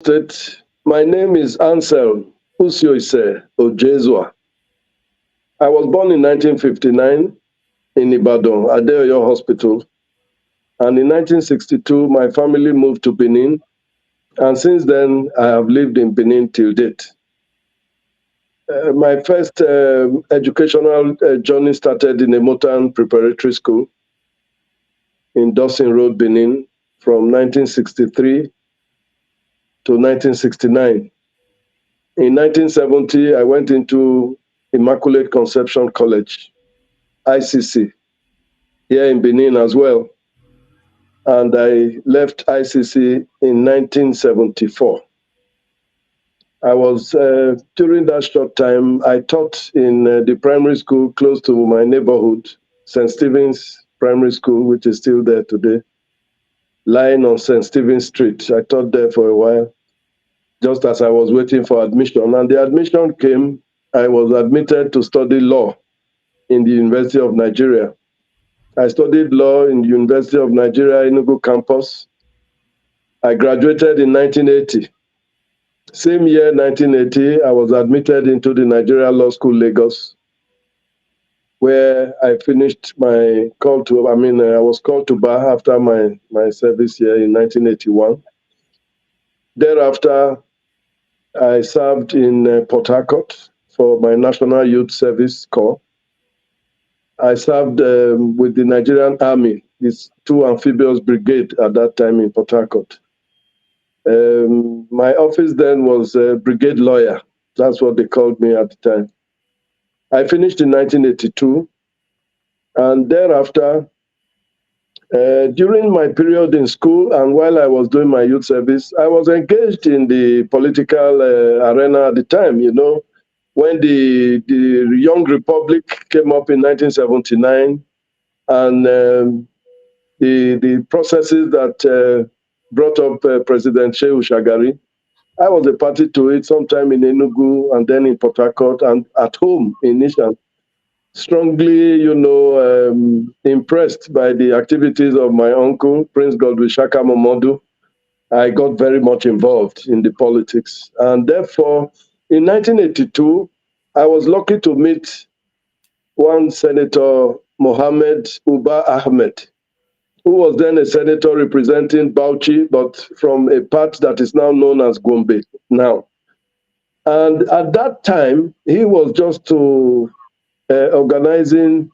State. My name is Anselm Ojezua. I was born in 1959 in Ibadan, Adeoyo Hospital. And in 1962, my family moved to Benin. And since then, I have lived in Benin till date. My first educational journey started in a Motan Preparatory School in Dawson Road, Benin, from 1963 to 1969. In 1970, I went into Immaculate Conception College, ICC, here in Benin as well. And I left ICC in 1974. I was, during that short time, I taught in the primary school close to my neighborhood, St. Stephen's Primary School, which is still there today, lying on St. Stephen's Street. I taught there for a while, just as I was waiting for admission. And the admission came, I was admitted to study law in the University of Nigeria. I studied law in the University of Nigeria, Enugu campus. I graduated in 1980. Same year, 1980, I was admitted into the Nigeria Law School, Lagos, where I finished my I was called to bar after my service here in 1981. Thereafter, I served in Port Harcourt for my National Youth Service Corps. I served with the Nigerian Army, this 2 amphibious brigade at that time in Port Harcourt. My office then was brigade lawyer. That's what they called me at the time. I finished in 1982. And thereafter, during my period in school and while I was doing my youth service, I was engaged in the political arena at the time, when the Young Republic came up in 1979 and the processes that brought up President Shehu Shagari. I was a party to it sometime in Enugu and then in Port Harcourt and at home in Nishan. Strongly, impressed by the activities of my uncle, Prince Godwin Shaka Momodu. I got very much involved in the politics. And therefore, in 1982, I was lucky to meet one Senator, Mohammed Uba Ahmed, who was then a senator representing Bauchi, but from a part that is now known as Gombe now. And at that time, he was just organizing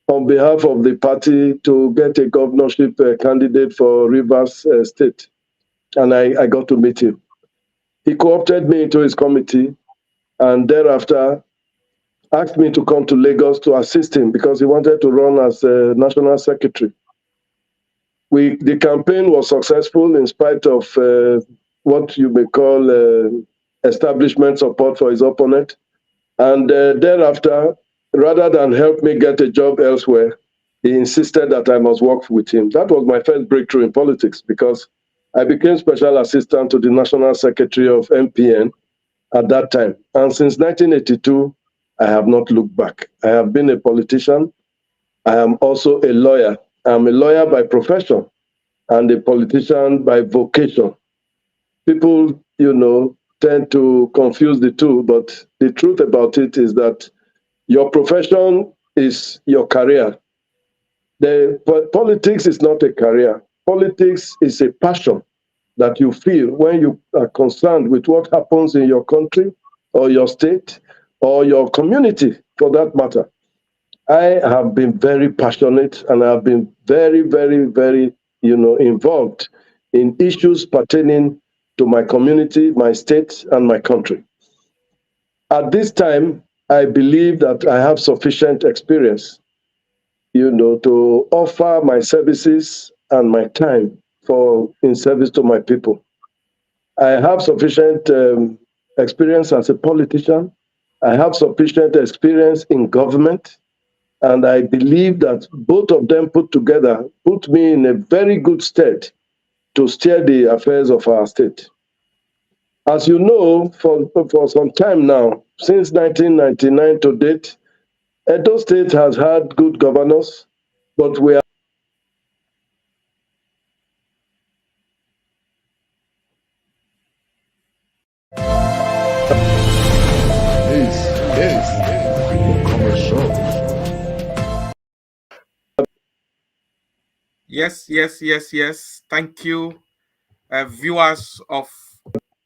on behalf of the party to get a governorship candidate for Rivers State. And I got to meet him. He co-opted me into his committee and thereafter asked me to come to Lagos to assist him because he wanted to run as a national secretary. The campaign was successful in spite of what you may call establishment support for his opponent. And thereafter, rather than help me get a job elsewhere, he insisted that I must work with him. That was my first breakthrough in politics because I became special assistant to the National Secretary of MPN at that time. And since 1982, I have not looked back. I have been a politician. I am also a lawyer. I'm a lawyer by profession and a politician by vocation. People, tend to confuse the two, but the truth about it is that your profession is your career. Politics is not a career. Politics is a passion that you feel when you are concerned with what happens in your country or your state or your community, for that matter. I have been very passionate and I have been very, very, very, involved in issues pertaining to my community, my state, and my country. At this time, I believe that I have sufficient experience, to offer my services and my time in service to my people. I have sufficient experience as a politician. I have sufficient experience in government. And I believe that both of them put together put me in a very good stead to steer the affairs of our state. As you know, for some time now, since 1999 to date, Edo State has had good governors, but we are Yes. Thank you, viewers of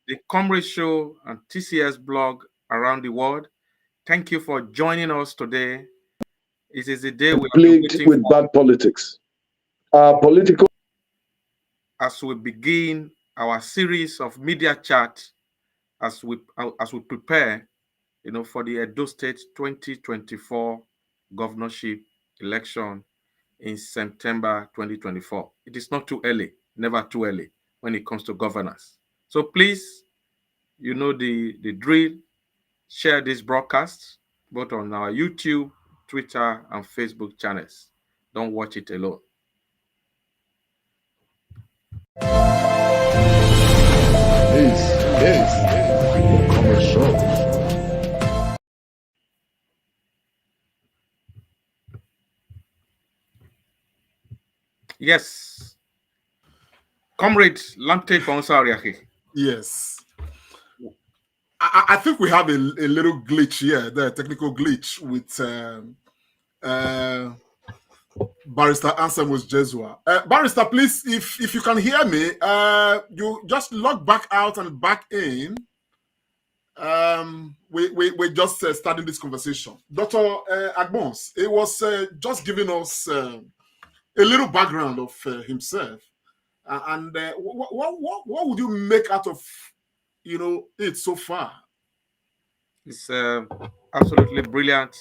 the Comrade Show and TCS blog around the world. Thank you for joining us today. It is a day we have been Plagued waiting with for bad politics. Our political as we begin our series of media chat as we prepare, for the Edo State 2024 governorship election in September 2024. It is not too early, never too early when it comes to governance. So please, you know the drill, share this broadcast both on our YouTube, Twitter, and Facebook channels. Don't watch it alone. This is the Commerce Show. Yes. Comrade Lamte Ponsariaki. Yes. I think we have a little glitch here, the technical glitch with Barrister Anselm with Ojezua. Barrister, please, if you can hear me, you just log back out and back in. We're just starting this conversation. Dr. Agbons, it was just giving us a little background of himself. And what would you make out of it so far? It's absolutely brilliant.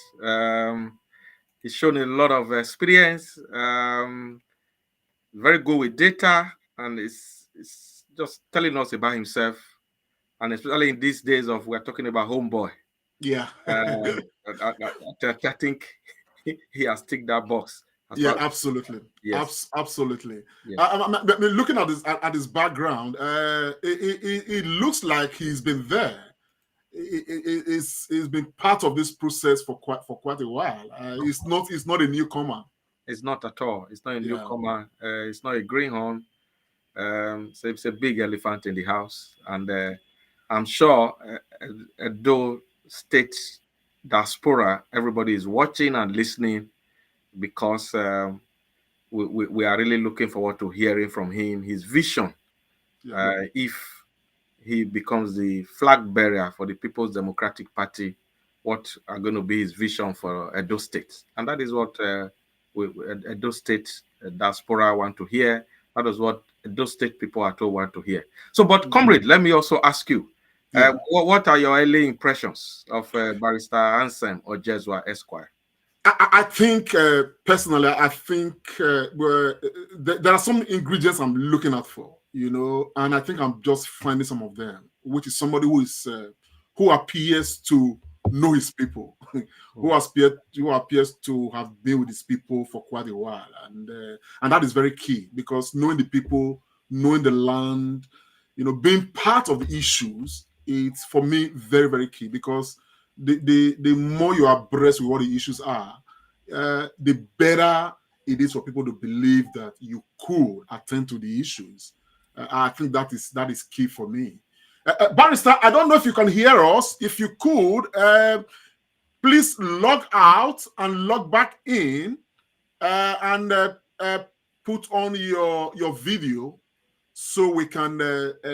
He's shown a lot of experience. Very good with data, and it's just telling us about himself. And especially in these days of we're talking about homeboy. Yeah. I think he has ticked that box. Yeah, absolutely. Yes, absolutely. Yes. I mean, looking at his background, it looks like he's been there. He's been part of this process for quite a while. It's not a newcomer. It's not at all. It's not a newcomer. It's not a greenhorn. So it's a big elephant in the house, and I'm sure Edo State diaspora, everybody is watching and listening because we are really looking forward to hearing from him, his vision, if he becomes the flag bearer for the People's Democratic Party, what are going to be his vision for Edo State. And that is what Edo State diaspora want to hear. That is what Edo State people at all want to hear. So, but comrade, let me also ask you, what are your early impressions of Barrister Anselm Ojezua Esquire? I think personally, I think there are some ingredients I'm looking out for, and I think I'm just finding some of them, which is somebody who appears to know his people, who appears to have been with his people for quite a while, and that is very key, because knowing the people, knowing the land, being part of the issues, it's for me very, very key, because the more you are abreast with what the issues are, the better it is for people to believe that you could attend to the issues. I think that is key for me. Barrister, I don't know if you can hear us. If you could, please log out and log back in, and put on your video so we can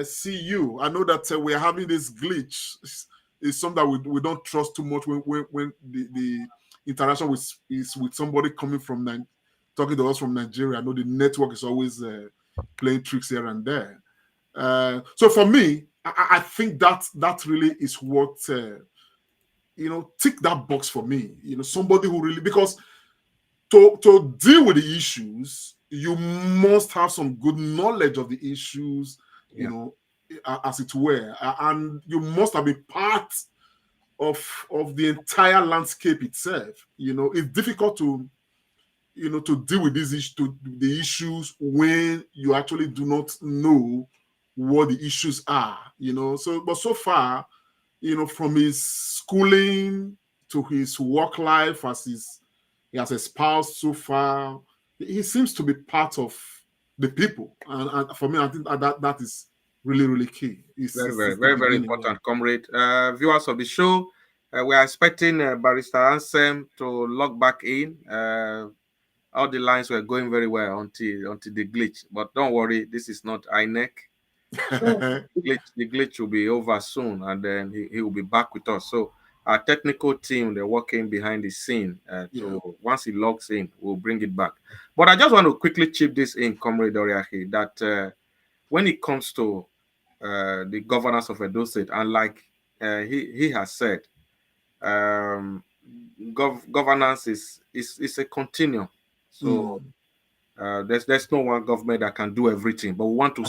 see you. I know that we're having this glitch. It's something that we don't trust too much when the interaction is with somebody coming from talking to us from Nigeria. I know the network is always playing tricks here and there. So for me, I think that really is what tick that box for me. Somebody who really, because to deal with the issues, you must have some good knowledge of the issues, as it were, and you must have been part of the entire landscape itself. It's difficult to deal with the issues when you actually do not know what the issues are. But so far, from his schooling to his work life he has espoused so far, he seems to be part of the people, and for me, I think that is really, really key. It's very important, comrade. Viewers of the show, we are expecting Barrister Anselm to log back in. all the lines were going very well until the glitch. But don't worry, this is not INEC. So the glitch will be over soon, and then he will be back with us. So our technical team, they're working behind the scene once he logs in, we'll bring it back. But I just want to quickly chip this in, Comrade Oriahi, that when it comes to the governance of Edo State, and like he has said, governance is a continuum. So there's no one government that can do everything, but we want to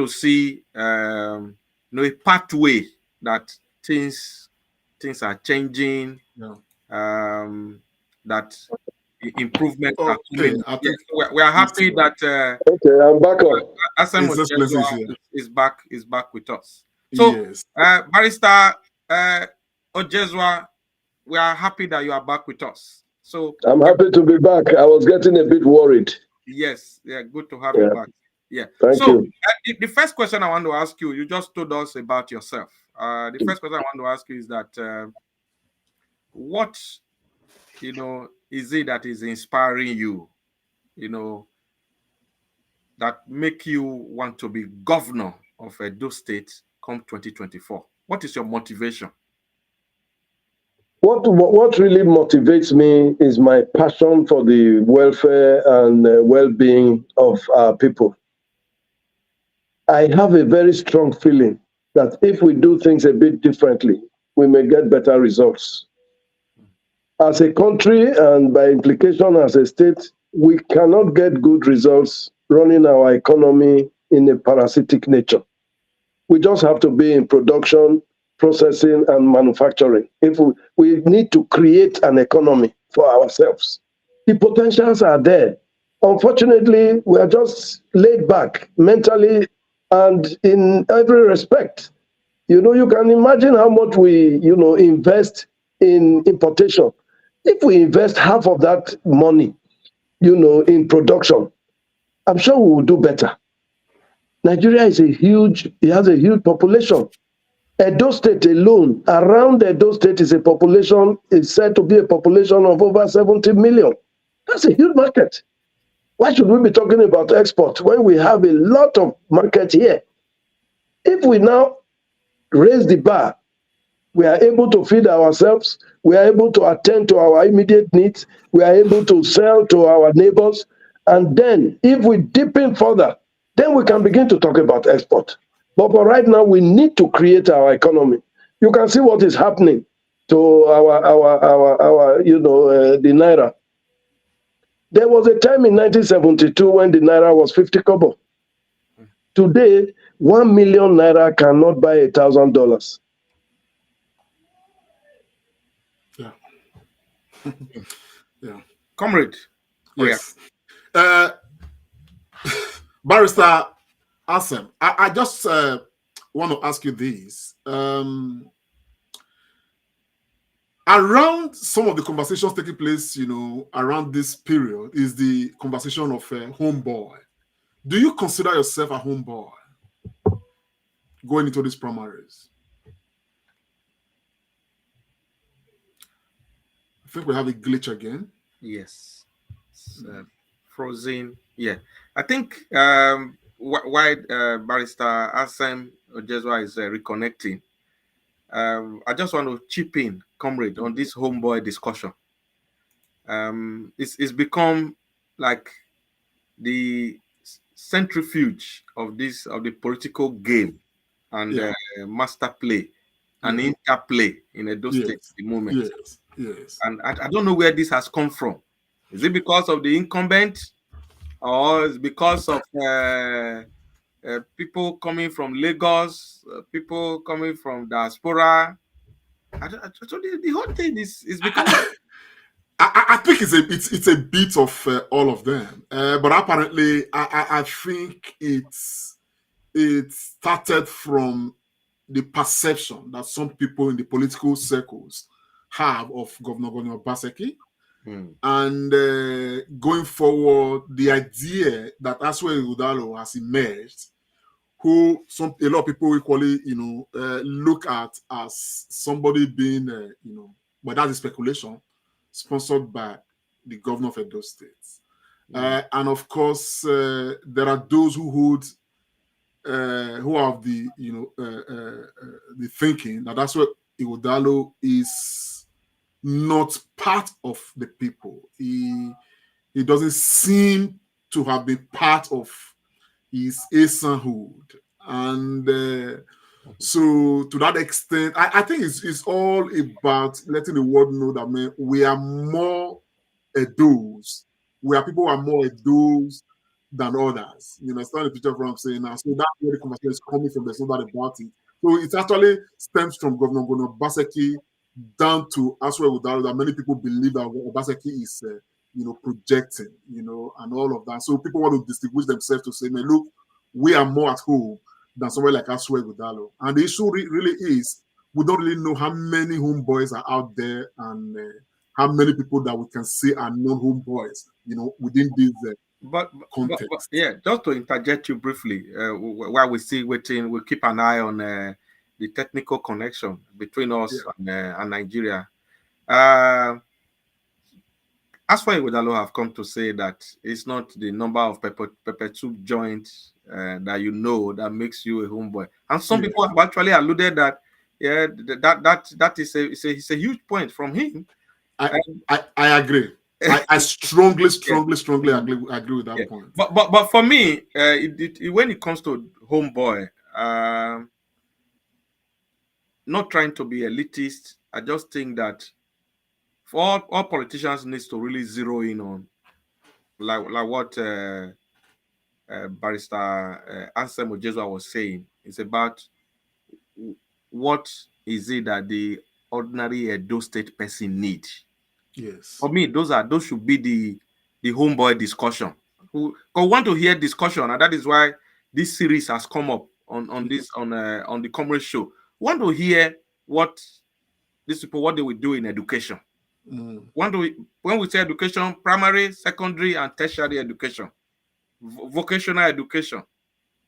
see a pathway that things are changing, that improvements are coming. Yes, we are happy that okay, I'm back on. Anselm is back with us. So Barrister Ojezua, we are happy that you are back with us. So I'm happy to be back. I was getting a bit worried. Yes, good to have you back. Yeah. Thank you. The first question I want to ask you, you just told us about yourself. The first question I want to ask you is that what is it that is inspiring you, that make you want to be governor of Edo State come 2024? What is your motivation? What really motivates me is my passion for the welfare and well-being of our people. I have a very strong feeling that if we do things a bit differently, we may get better results. As a country, and by implication as a state, we cannot get good results running our economy in a parasitic nature. We just have to be in production, processing, and manufacturing. If we need to create an economy for ourselves. The potentials are there. Unfortunately, we are just laid back mentally and in every respect. You can imagine how much we, invest in importation. If we invest half of that money, in production, I'm sure we will do better. Nigeria has a huge population. Edo State alone, around Edo State is said to be a population of over 70 million. That's a huge market. Why should we be talking about export when we have a lot of market here? If we now raise the bar, we are able to feed ourselves, we are able to attend to our immediate needs, we are able to sell to our neighbors, and then if we deepen further, then we can begin to talk about export. But for right now, we need to create our economy. You can see what is happening to the Naira. There was a time in 1972 when the Naira was 50 kobo. Today, 1 million Naira cannot buy $1,000. Yeah. Comrade. Yes. Barrister Anselm, I just want to ask you this. Around some of the conversations taking place, around this period is the conversation of homeboy. Do you consider yourself a homeboy going into these primaries? I think we have a glitch again. Yes. Frozen. Yeah. I think why Barrister Anselm Ojezua is reconnecting, I just want to chip in, comrade, on this homeboy discussion. It's become like the centrifuge of the political game and master play and interplay in Edo State at the moment. Yes. And I don't know where this has come from. Is it because of the incumbent, or is it because of people coming from Lagos, people coming from diaspora? The whole thing is becoming. I think it's a bit of all of them, but apparently I think it started from the perception that some people in the political circles have of Governor Obaseki. And going forward, the idea that Aswe Udalo has emerged, who a lot of people equally, look at as somebody being, but that is speculation, sponsored by the governor of Edo State. And of course, there are those who have the the thinking that that's where Ighodalo is not part of the people. He doesn't seem to have been part of his Esanhood. And so to that extent, I think it's all about letting the world know that, man, we are more Edos. We are people who are more Edos than others. You understand the picture of what I'm saying now? So that's where the conversation is coming from. There's no doubt about it. So it actually stems from Governor Obaseki down to Aswe Udalo, that many people believe that Obaseki is projecting, and all of that. So people want to distinguish themselves to say, man, look, we are more at home than somewhere like Aswe Udalo. And the issue really is, we don't really know how many homeboys are out there, and how many people that we can say are non-homeboys, within this context. But yeah, just to interject you briefly, while we still waiting, we'll keep an eye on the technical connection between us and Nigeria. As far as Ighodalo have come to say that it's not the number of pepper soup joints that that makes you a homeboy, and some people have actually alluded that that is a huge point from him. I agree. I strongly agree with that point. But for me, when it comes to homeboy, not trying to be elitist, I just think that for all politicians needs to really zero in on like what Barrister Anselm Ojezua was saying. It's about what is it that the ordinary Edo State person need. Yes. For me, those should be the homeboy discussion. Who want to hear discussion, and that is why this series has come up on the comrade show. Want to hear what these people, what they will do in education. When we say education, primary, secondary, and tertiary education, vocational education,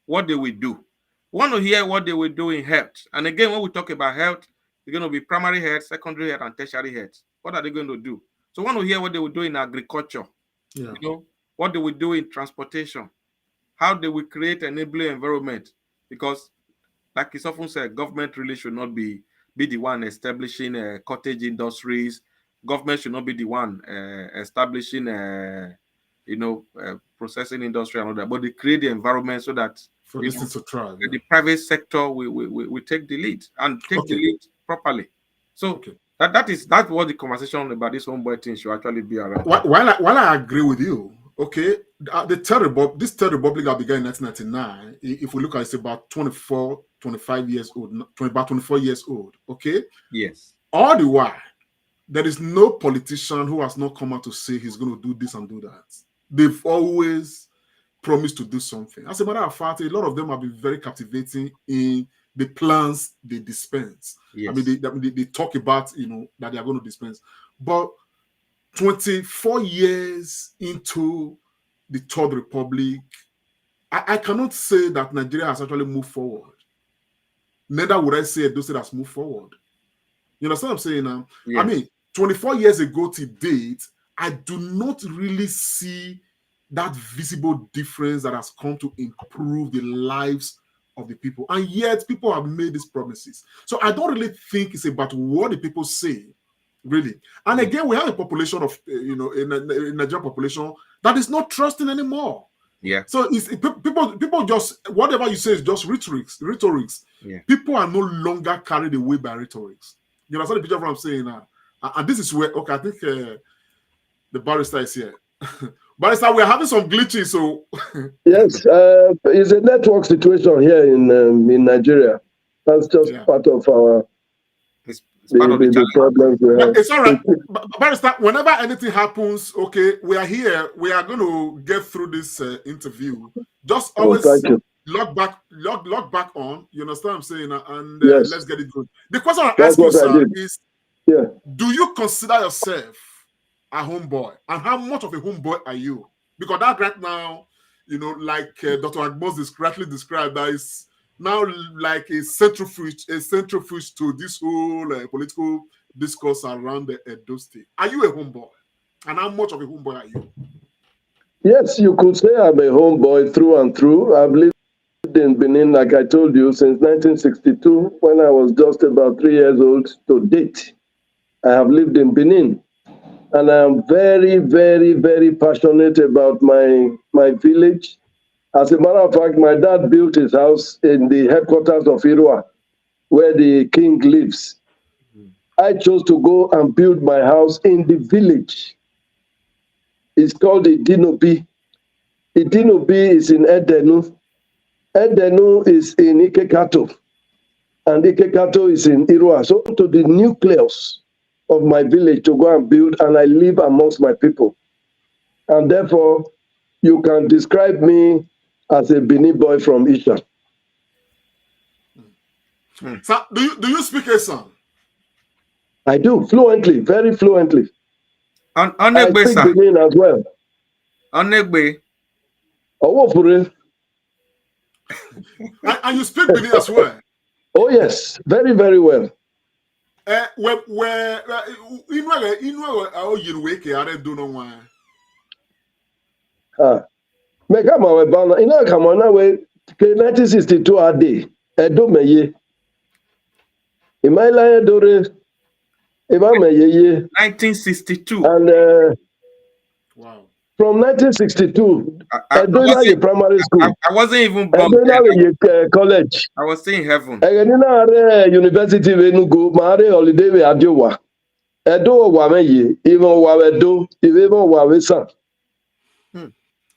what they will do. Want to hear what they will do in health. And again, when we talk about health, it's going to be primary health, secondary health, and tertiary health. What are they going to do? So want to hear what they will do in agriculture. What they will do in transportation, how they will create an enabling environment. Because, like it's often said, government really should not be the one establishing cottage industries. Government should not be the one establishing, processing industry and all that. But they create the environment so that for this to thrive. The private sector will take the lead and take the lead properly. So that's what the conversation about this homeboy thing should actually be around. While I agree with you, this third republic that began in 1999, if we look at it, it's about 25 years old, about 24 years old. Yes. All the while, there is no politician who has not come out to say he's going to do this and do that. They've always promised to do something. As a matter of fact, a lot of them have been very captivating in the plans they dispense. Yes. I mean, they talk about, that they are going to dispense. But 24 years into the Third Republic, I cannot say that Nigeria has actually moved forward. Neither would I say Edo State has moved forward. You understand what I'm saying now? Yes. I mean, 24 years ago to date, I do not really see that visible difference that has come to improve the lives of the people. And yet, people have made these promises. So I don't really think it's about what the people say, really. And again, we have a population of, a Nigerian population that is not trusting anymore. Yeah. So people just, whatever you say is just rhetorics. Yeah. People are no longer carried away by rhetorics. You understand the picture of what I'm saying now? And this is where, I think the barrister is here. Barrister, we're having some glitches, so... Yes, it's a network situation here in Nigeria. That's just part of our... It's part of the problems we have. It's all right. Barrister, whenever anything happens, we are here. We are going to get through this interview. Just always log back on. You understand what I'm saying? And let's get it going. The question I ask you, sir, is, do you consider yourself a homeboy? And how much of a homeboy are you? Because that right now, like Dr. Agbos correctly described, that is now like a centrifuge to this whole political discourse around the Edo State. Are you a homeboy? And how much of a homeboy are you? Yes, you could say I'm a homeboy through and through. I've lived in Benin, like I told you, since 1962, when I was just about 3 years old to date. I have lived in Benin. And I am very, very, very passionate about my village. As a matter of fact, my dad built his house in the headquarters of Irua, where the king lives. I chose to go and build my house in the village. It's called Idinobi. Idinobi is in Edenu. Edenu is in Ikekato. And Ikekato is in Irua. So to the nucleus of my village to go and build, and I live amongst my people. And therefore, you can describe me as a Benin boy from Isha. So, do you speak Anselm? I do, fluently, very fluently. I speak Benin as well. Onegbe. And you speak Benin as well? Oh, yes, very, very well. Mekama webana ina kama na we 1962 ade edo meye imaila edore eba meye 1962 and wow. From 1962 Edo primary school. I wasn't even born there. College. I was saying heaven. University we Enugu mare holiday we Adiowa. Edo wa meye even wa Edo even wa we san.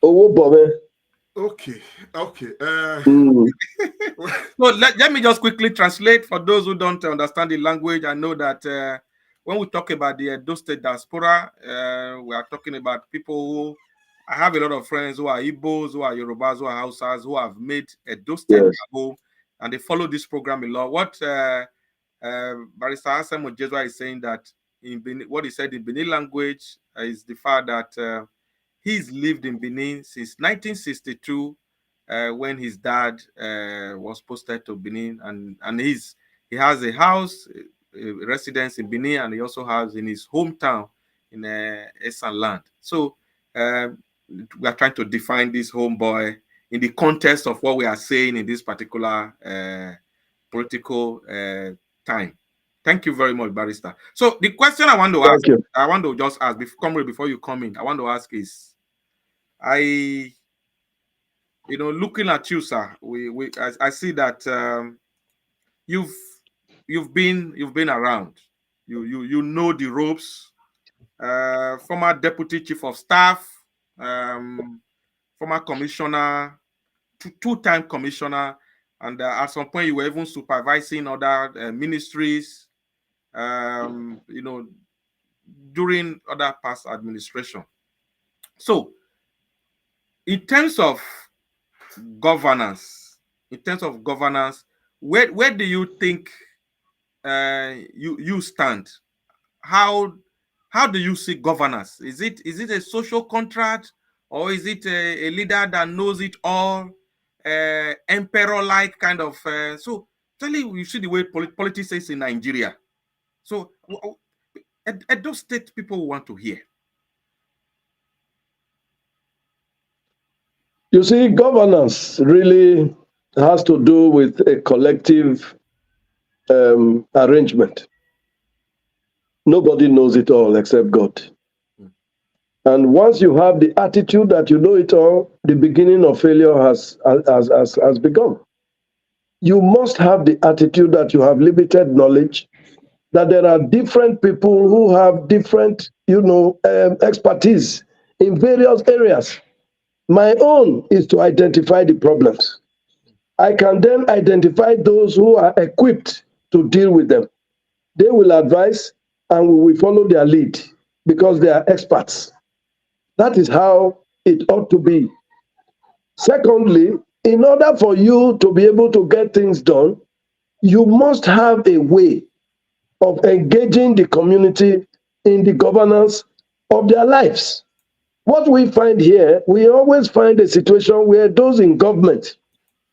Okay. So let me just quickly translate for those who don't understand the language. I know that when we talk about the Edo State diaspora, we are talking about people who, I have a lot of friends who are Igbos, who are Yorubas, who are Hausas, who have made Edo State their home, and they follow this program a lot. What Barrister Anselm Ojezua is saying that in Benin, what he said in Benin language is the fact that he's lived in Benin since 1962, when his dad was posted to Benin, and he has a house, a residence in Benin, and he also has in his hometown in Esan land. So we are trying to define this homeboy in the context of what we are saying in this particular political time. Thank you very much, Barrister. So the question I want to ask, I want to just ask before you come in, I want to ask is, looking at you, sir, I see that you've been around. You know the ropes. Former deputy chief of staff, former commissioner, two-time commissioner, and at some point you were even supervising other ministries. During other past administration. So, in terms of governance, where do you think you stand? How do you see governance? Is it a social contract, or is it a leader that knows it all, emperor-like kind of? So, tell you see the way politics is in Nigeria. So, at those state people want to hear. You see, governance really has to do with a collective arrangement. Nobody knows it all except God. And once you have the attitude that you know it all, the beginning of failure has begun. You must have the attitude that you have limited knowledge, that there are different people who have different, expertise in various areas. My own is to identify the problems. I can then identify those who are equipped to deal with them. They will advise and we will follow their lead because they are experts. That is how it ought to be. Secondly, in order for you to be able to get things done, you must have a way of engaging the community in the governance of their lives. What we find here, we always find a situation where those in government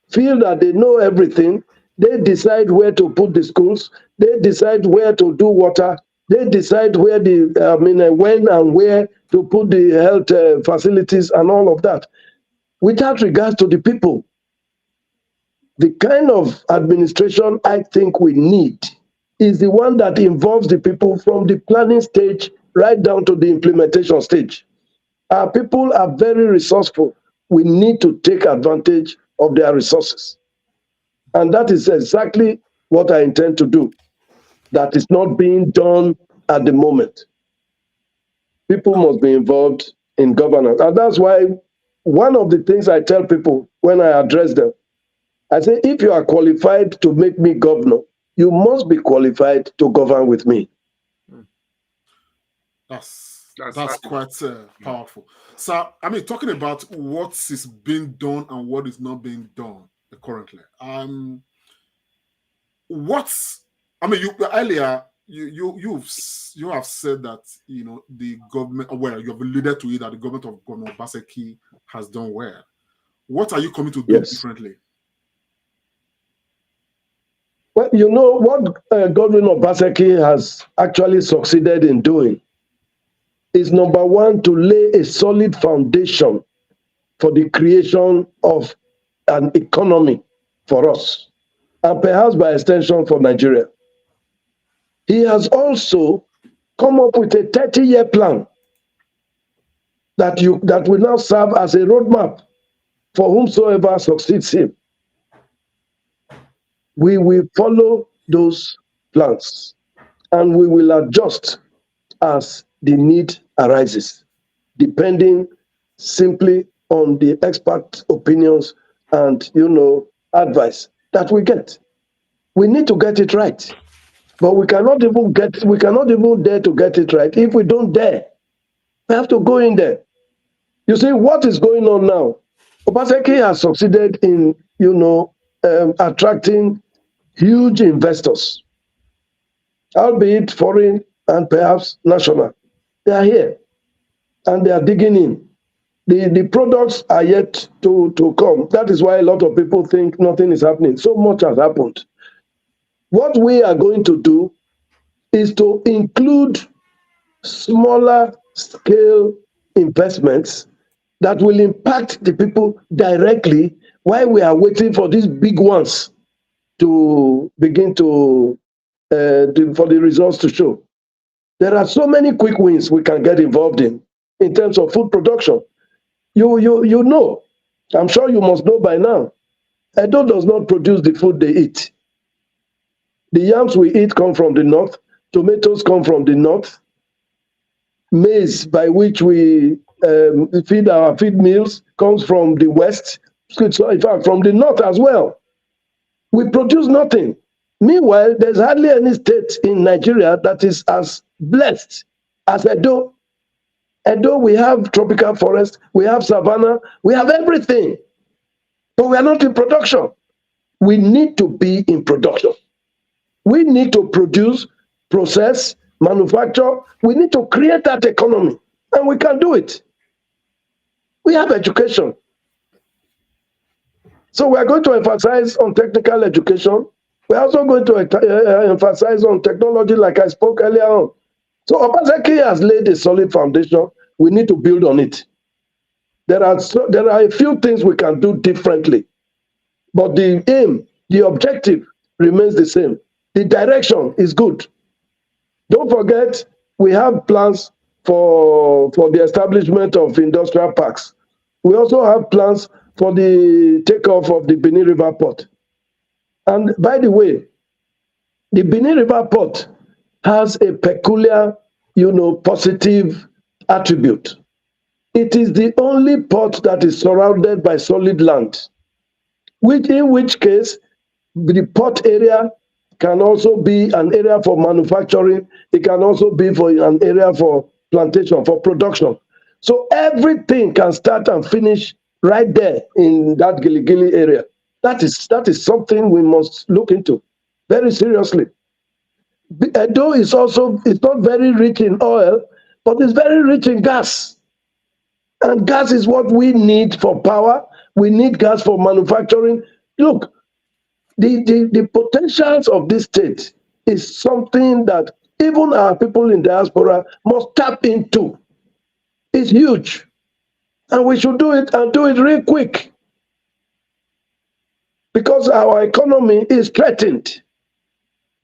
feel that they know everything. They decide where to put the schools. They decide where to do water. They decide where when and where to put the health facilities and all of that, without regard to the people. The kind of administration I think we need is the one that involves the people from the planning stage right down to the implementation stage. Our people are very resourceful. We need to take advantage of their resources. And that is exactly what I intend to do. That is not being done at the moment. People must be involved in governance. And that's why one of the things I tell people when I address them, I say, if you are qualified to make me governor, you must be qualified to govern with me. That's quite powerful. So, I mean, talking about what is being done and what is not being done currently. Earlier you have said that the government, well, you have alluded to it, that the government of Governor Obaseki has done well. What are you coming to do differently? Well, you know what Governor Obaseki has actually succeeded in doing is, number one, to lay a solid foundation for the creation of an economy for us, and perhaps by extension for Nigeria. He has also come up with a 30-year plan that will now serve as a roadmap for whomsoever succeeds him. We will follow those plans and we will adjust as the need arises, depending simply on the expert opinions and advice that we get. We need to get it right, but we cannot even dare to get it right if we don't dare. We have to go in there. You see what is going on now. Obaseki has succeeded in attracting huge investors, albeit foreign and perhaps national. They are here and they are digging in. The products are yet to come. That is why a lot of people think nothing is happening. So much has happened. What we are going to do is to include smaller scale investments that will impact the people directly while we are waiting for these big ones to begin for the results to show. There are so many quick wins we can get involved in terms of food production. You know, I'm sure you must know by now, Edo does not produce the food they eat. The yams we eat come from the north, tomatoes come from the north, maize by which we feed our feed meals comes from the west, so in fact from the north as well. We produce nothing. Meanwhile, there's hardly any state in Nigeria that is as blessed as Edo. Edo, we have tropical forest, we have savanna, we have everything, but we are not in production. We need to be in production. We need to produce, process, manufacture. We need to create that economy, and we can do it. We have education. So we are going to emphasize on technical education. We're also going to emphasize on technology, like I spoke earlier on. So Obaseki has laid a solid foundation. We need to build on it. There are a few things we can do differently, but the aim, the objective remains the same. The direction is good. Don't forget, we have plans for the establishment of industrial parks. We also have plans for the takeoff of the Benin River Port. And by the way, the Benin River Port has a peculiar, positive attribute. It is the only port that is surrounded by solid land, in which case the port area can also be an area for manufacturing. It can also be for an area for plantation, for production. So everything can start and finish right there in that Gili area. That is something we must look into very seriously. Edo it's not very rich in oil, but it's very rich in gas. And gas is what we need for power. We need gas for manufacturing. Look, the potentials of this state is something that even our people in diaspora must tap into. It's huge. And we should do it and do it real quick. Because our economy is threatened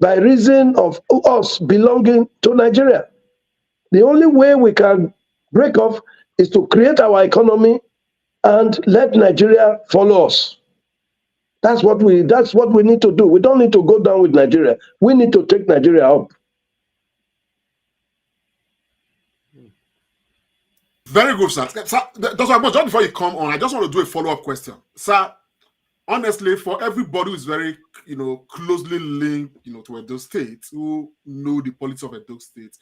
by reason of us belonging to Nigeria. The only way we can break off is to create our economy and let Nigeria follow us. That's what we need to do. We don't need to go down with Nigeria. We need to take Nigeria up. Very good, sir. Sir, just before you come on, I just want to do a follow-up question. Sir, honestly, for everybody who is very, closely linked, to Edo State, who know the politics of Edo State,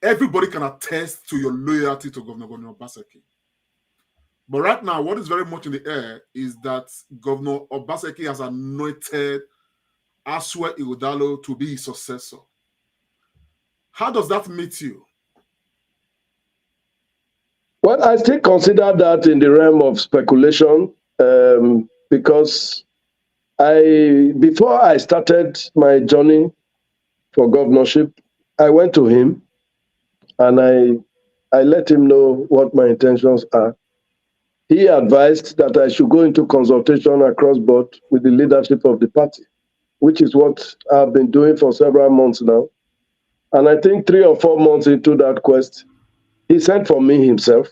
everybody can attest to your loyalty to Governor Obaseki. But right now, what is very much in the air is that Governor Obaseki has anointed Asue Ighodalo to be his successor. How does that meet you? Well, I still consider that in the realm of speculation because before I started my journey for governorship, I went to him and I let him know what my intentions are. He advised that I should go into consultation across board with the leadership of the party, which is what I've been doing for several months now. And I think 3 or 4 months into that quest, he sent for me himself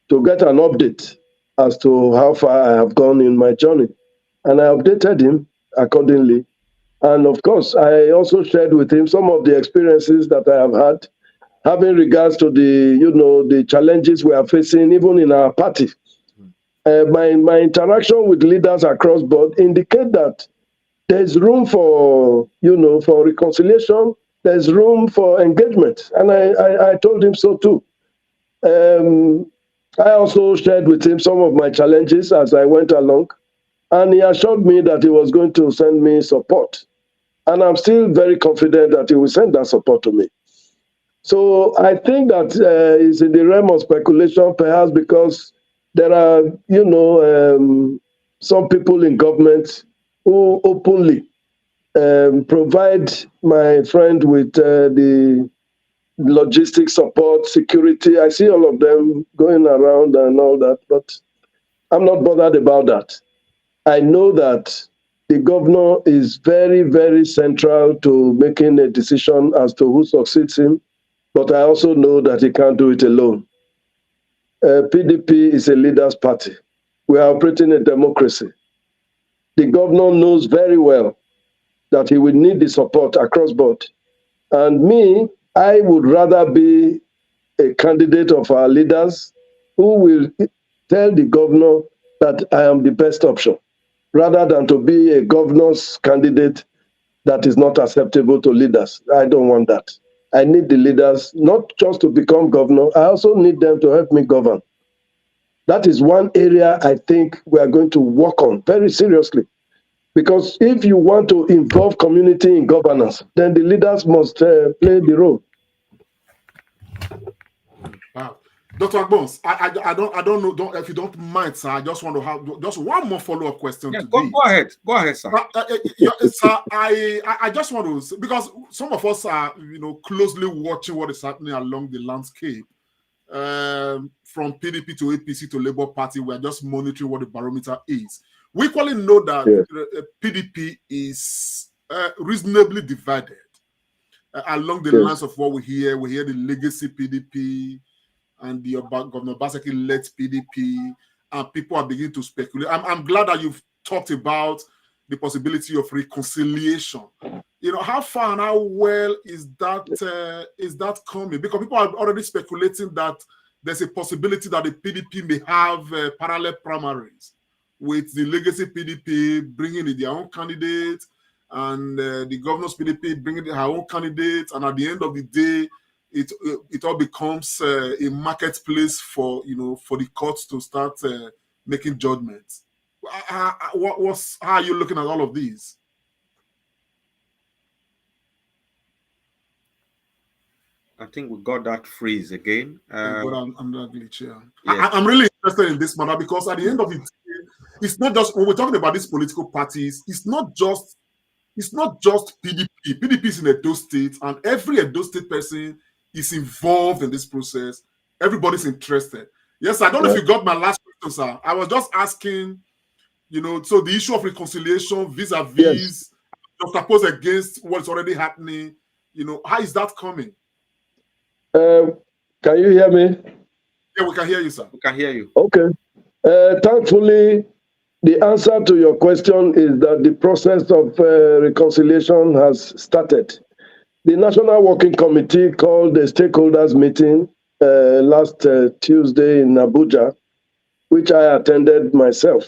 to get an update as to how far I have gone in my journey. And I updated him accordingly. And of course, I also shared with him some of the experiences that I have had, having regards to the challenges we are facing, even in our party. My interaction with leaders across board indicate that there's room for, for reconciliation, there's room for engagement. And I told him so too. I also shared with him some of my challenges as I went along. And he assured me that he was going to send me support. And I'm still very confident that he will send that support to me. So I think that it's in the realm of speculation, perhaps because there are, some people in government who openly provide my friend with the logistics support, security. I see all of them going around and all that, but I'm not bothered about that. I know that the governor is very, very central to making a decision as to who succeeds him, but I also know that he can't do it alone. PDP is a leader's party. We are operating a democracy. The governor knows very well that he will need the support across board. And me, I would rather be a candidate of our leaders who will tell the governor that I am the best option, rather than to be a governor's candidate that is not acceptable to leaders. I don't want that. I need the leaders not just to become governor, I also need them to help me govern. That is one area I think we are going to work on very seriously. Because if you want to involve community in governance, then the leaders must play the role. Wow. Dr. Bones, I don't know, if you don't mind, sir, I just want to have just one more follow-up question. Yeah, go ahead, sir. Sir, I just want to, because some of us are, closely watching what is happening along the landscape, from PDP to APC to Labour Party. We're just monitoring what the barometer is. We equally know that PDP is reasonably divided along the lines of what we hear. We hear the legacy PDP and the Governor Obaseki-led PDP, and people are beginning to speculate. I'm glad that you've talked about the possibility of reconciliation. How far and how well is that coming? Because people are already speculating that there's a possibility that the PDP may have parallel primaries, with the legacy PDP bringing in their own candidate and the governor's PDP bringing her own candidate, and at the end of the day, it all becomes a marketplace for the courts to start making judgments. How are you looking at all of these? I think we got that freeze again. I'm really interested in this matter, because at the end of the day, it's not just when we're talking about these political parties, it's not just it's not just PDP. PDP is in Edo State, and every Edo State person is involved in this process. Everybody's interested. Yes, I don't know if you got my last question, sir. I was just asking, so the issue of reconciliation vis-a-vis, juxtaposed against what's already happening, how is that coming? Can you hear me? Yeah, we can hear you, sir. We can hear you. Okay. Thankfully, the answer to your question is that the process of reconciliation has started. The National Working Committee called a stakeholders meeting last Tuesday in Abuja, which I attended myself.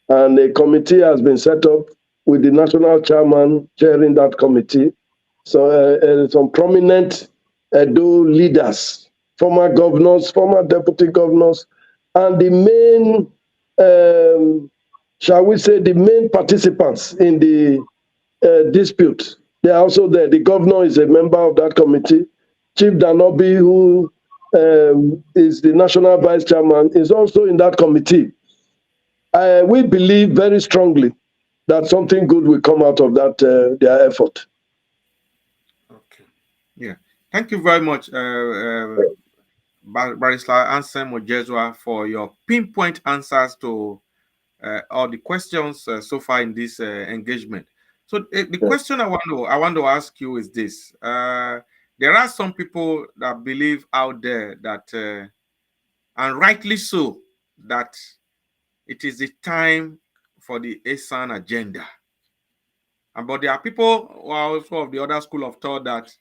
And a committee has been set up with the national chairman chairing that committee. So some prominent Edo leaders, former governors, former deputy governors, and the main, shall we say, the main participants in the dispute. They are also there. The governor is a member of that committee. Chief Danobi, who is the national vice chairman, is also in that committee. We believe very strongly that something good will come out of that their effort. Okay. Yeah. Thank you very much, Barrister Anselm Ojezua, for your pinpoint answers to all the questions so far in this engagement. So the question I want to ask you is this: there are some people that believe out there that, and rightly so, that it is the time for the ASAN agenda. But there are people who are also of the other school of thought that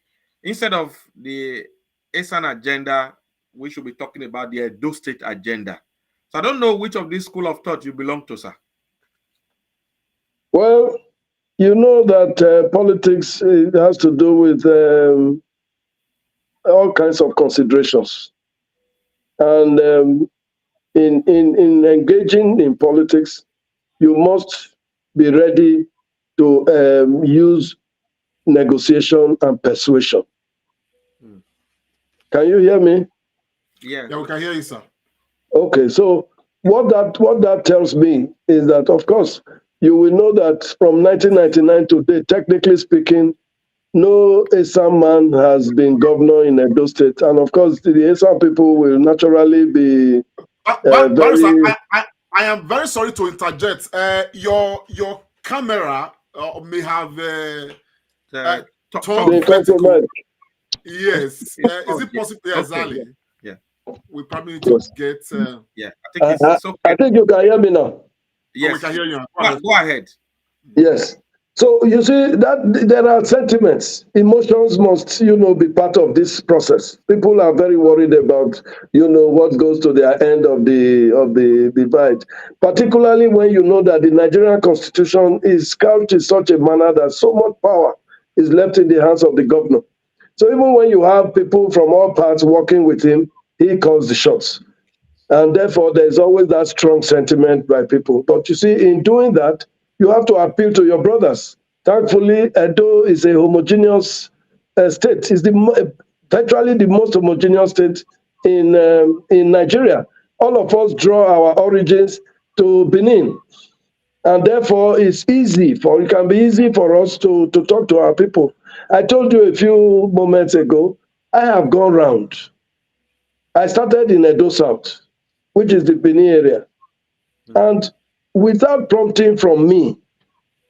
instead of the ASAN agenda, we should be talking about the Edo State agenda. So I don't know which of these school of thought you belong to, sir. Well, you know that politics has to do with all kinds of considerations. And in engaging in politics, you must be ready to use negotiation and persuasion. Can you hear me? Yeah, we can hear you, sir. Okay, so what that tells me is that, of course, you will know that from 1999 to today, technically speaking, no ASAM man has been governor in Edo State, and of course, the ASAM people will naturally be very. I am very sorry to interject. Your camera may have turned vertical. Yes. Is it possible? Yeah, exactly. Yeah. We probably need to get. Yeah, I think it's okay. I think you can hear me now. Yes, we can hear you. Go ahead. Yes. So you see that there are sentiments, emotions must, be part of this process. People are very worried about, what goes to their end of the divide. Particularly when you know that the Nigerian Constitution is couched in such a manner that so much power is left in the hands of the governor. So even when you have people from all parts working with him, he calls the shots. And therefore, there's always that strong sentiment by people. But you see, in doing that, you have to appeal to your brothers. Thankfully, Edo is a homogeneous state. It's virtually the most homogeneous state in Nigeria. All of us draw our origins to Benin. And therefore, it can be easy for us to talk to our people. I told you a few moments ago, I have gone round. I started in Edo South, which is the Benin area. And without prompting from me,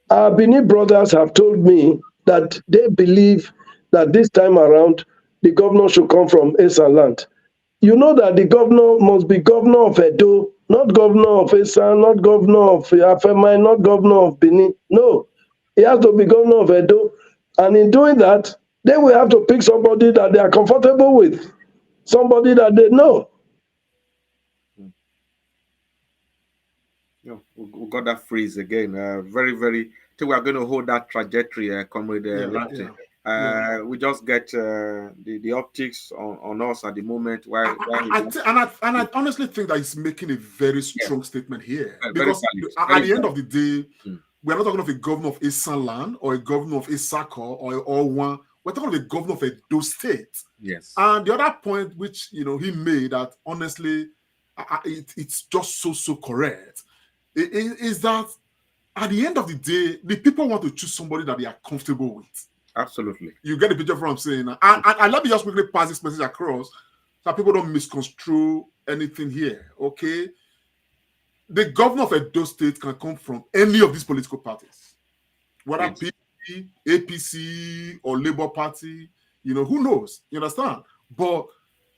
our Benin brothers have told me that they believe that this time around, the governor should come from Esan land. You know that the governor must be governor of Edo, not governor of Esan, not governor of Afemai, not governor of Benin. No, he has to be governor of Edo. And in doing that, they will have to pick somebody that they are comfortable with, somebody that they know. We got that phrase again. Very, very. I think we are going to hold that trajectory, Comrade Lante. We just get the optics on us at the moment. I honestly think that he's making a very strong statement here, because at the end of the day, we're not talking of a governor of Esan land or a governor of Isako or one. We're talking of a governor of Edo State. Yes. And the other point which he made that honestly, it's just so correct, is that at the end of the day, the people want to choose somebody that they are comfortable with. Absolutely. You get the picture from what I'm saying. And let me just quickly pass this message across so that people don't misconstrue anything here, okay? The governor of Edo State can come from any of these political parties, whether PDP, APC, or Labour Party, you know, who knows? You understand? But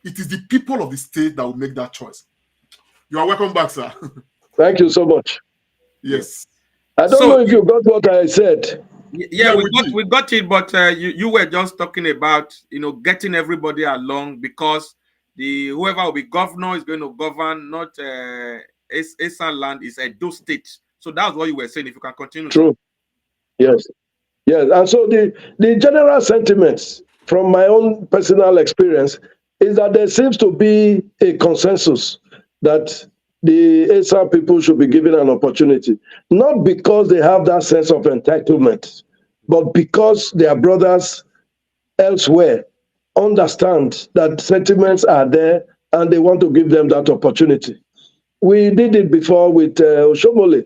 it is the people of the state that will make that choice. You are welcome back, sir. Thank you so much. Yes. I don't know if you got what I said. Yeah, we got it, but you were just talking about, you know, getting everybody along, because whoever will be governor is going to govern not Esan land, is Edo State. So that's what you were saying. If you can continue. True. Yes. Yes. And so the general sentiments from my own personal experience is that there seems to be a consensus that the Esan people should be given an opportunity, not because they have that sense of entitlement, but because their brothers elsewhere understand that sentiments are there and they want to give them that opportunity. We did it before with Oshomole.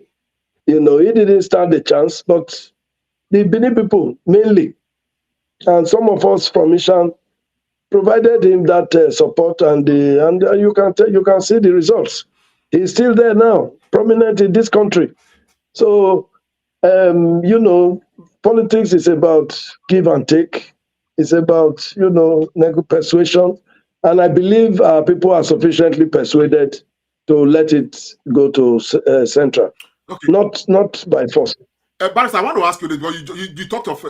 You know, he didn't stand a chance, but the Benin people mainly, and some of us from Ishan, provided him that support, and you can see the results. He's still there now, prominent in this country. So, you know, politics is about give and take. It's about, you know, persuasion. And I believe people are sufficiently persuaded to let it go to Central, not by force. Barrister, I want to ask you this. You talked of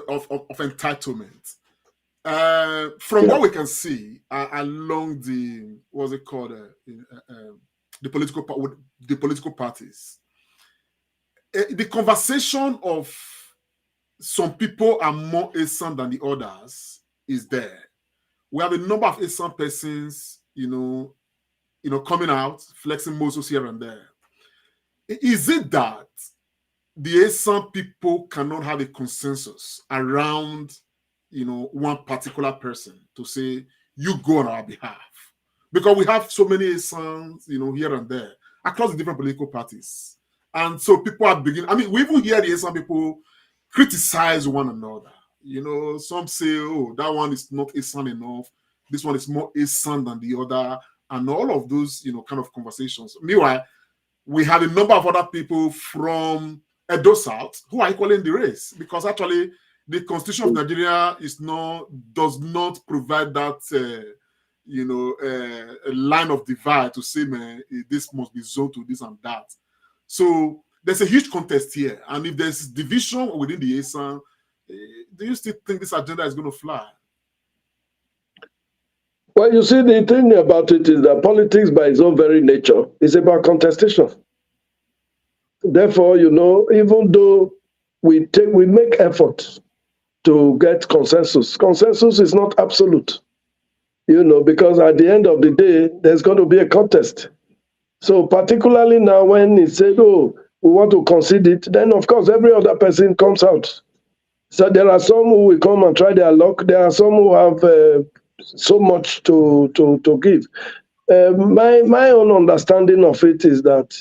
entitlement. From what we can see along the what's it called the political parties, the conversation of some people are more Esan than the others is there. We have a number of Esan persons, you know, coming out, flexing muscles here and there. Is it that the Esan people cannot have a consensus around, you know, one particular person to say, you go on our behalf? Because we have so many Esans, you know, here and there across the different political parties. And so people are beginning, I mean, we even hear the Esan people criticize one another. You know, some say, oh, that one is not Esan enough. This one is more Esan than the other. And all of those, you know, kind of conversations. Meanwhile, we have a number of other people from Edo South who are equally in the race, because actually the Constitution of Nigeria does not provide that you know, a line of divide to say, man, this must be zoned to this and that. So there's a huge contest here, and if there's division within the Esan, do you still think this agenda is going to fly? Well, you see, the thing about it is that politics, by its own very nature, is about contestation. Therefore, you know, even though we make effort to get consensus is not absolute, you know, because at the end of the day, there's going to be a contest. So particularly now when it said, oh, we want to concede it, then of course every other person comes out. So there are some who will come and try their luck. There are some who have so much to give. My own understanding of it is that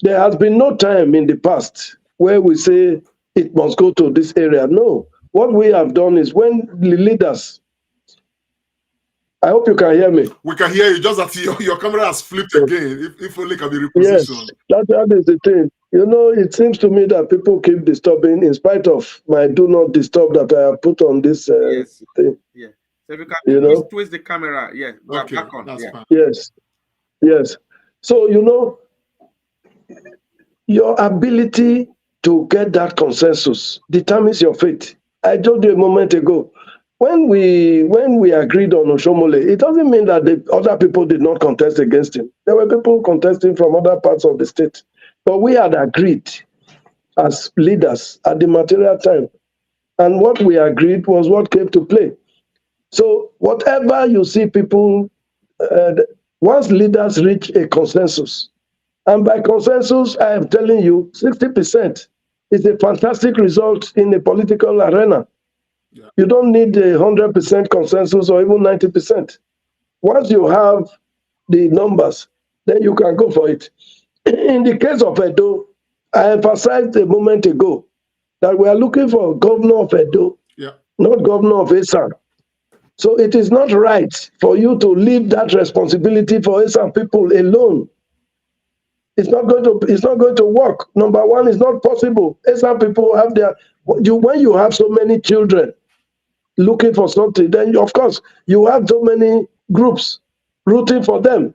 there has been no time in the past where we say it must go to this area. No. What we have done is when the leaders, I hope you can hear me. We can hear you, just that your camera has flipped again. If only can be repositioned. Yes, that is the thing. You know, it seems to me that people keep disturbing in spite of my do not disturb that I have put on this yes. thing. Yeah. So if you can twist the camera, yeah. Okay, back on. that's fine. Yes. So, you know, your ability to get that consensus determines your fate. I told you a moment ago, when we agreed on Oshomole, it doesn't mean that the other people did not contest against him. There were people contesting from other parts of the state. But we had agreed as leaders at the material time. And what we agreed was what came to play. So whatever you see people, once leaders reach a consensus, and by consensus, I am telling you, 60% is a fantastic result in the political arena. Yeah. You don't need 100% consensus or even 90%. Once you have the numbers, then you can go for it. In the case of Edo, I emphasized a moment ago that we are looking for a governor of Edo, not governor of Esan. So it is not right for you to leave that responsibility for Esan people alone. It's not going to work. Number one, it's not possible. Esan people have when you have so many children looking for something, then of course you have so many groups rooting for them.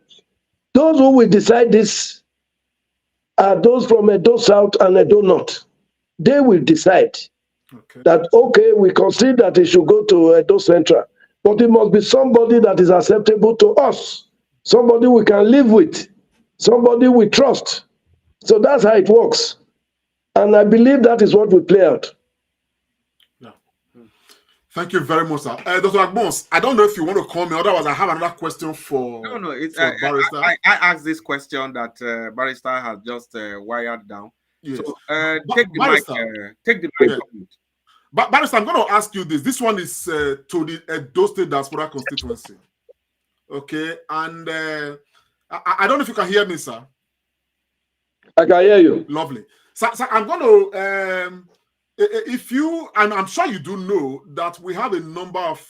Those who will decide this are those from Edo South and Edo North. They will decide that, okay, we consider that it should go to Edo Central, but it must be somebody that is acceptable to us, somebody we can live with, somebody we trust. So that's how it works. And I believe that is what will play out. Thank you very much, sir. Dr. Agbons, I don't know if you want to call me, otherwise I have another question for Barrister. I asked this question that Barrister has just wired down. Yes. So take the mic. Barrister, I'm going to ask you this. This one is to the Edo State Diaspora constituency. Okay, and I don't know if you can hear me, sir. I can hear you. Lovely. So I'm going to... if you, and I'm sure you do know that we have a number of,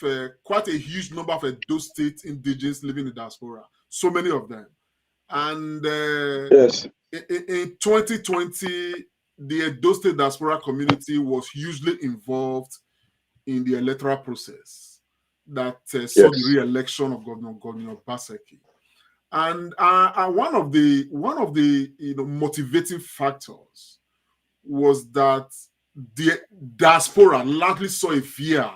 quite a huge number of Edo State indigenes living in diaspora, so many of them. And yes, in 2020, the Edo State diaspora community was hugely involved in the electoral process that saw the re-election of Governor Baseki. And one of the motivating factors was that the diaspora largely saw a fear,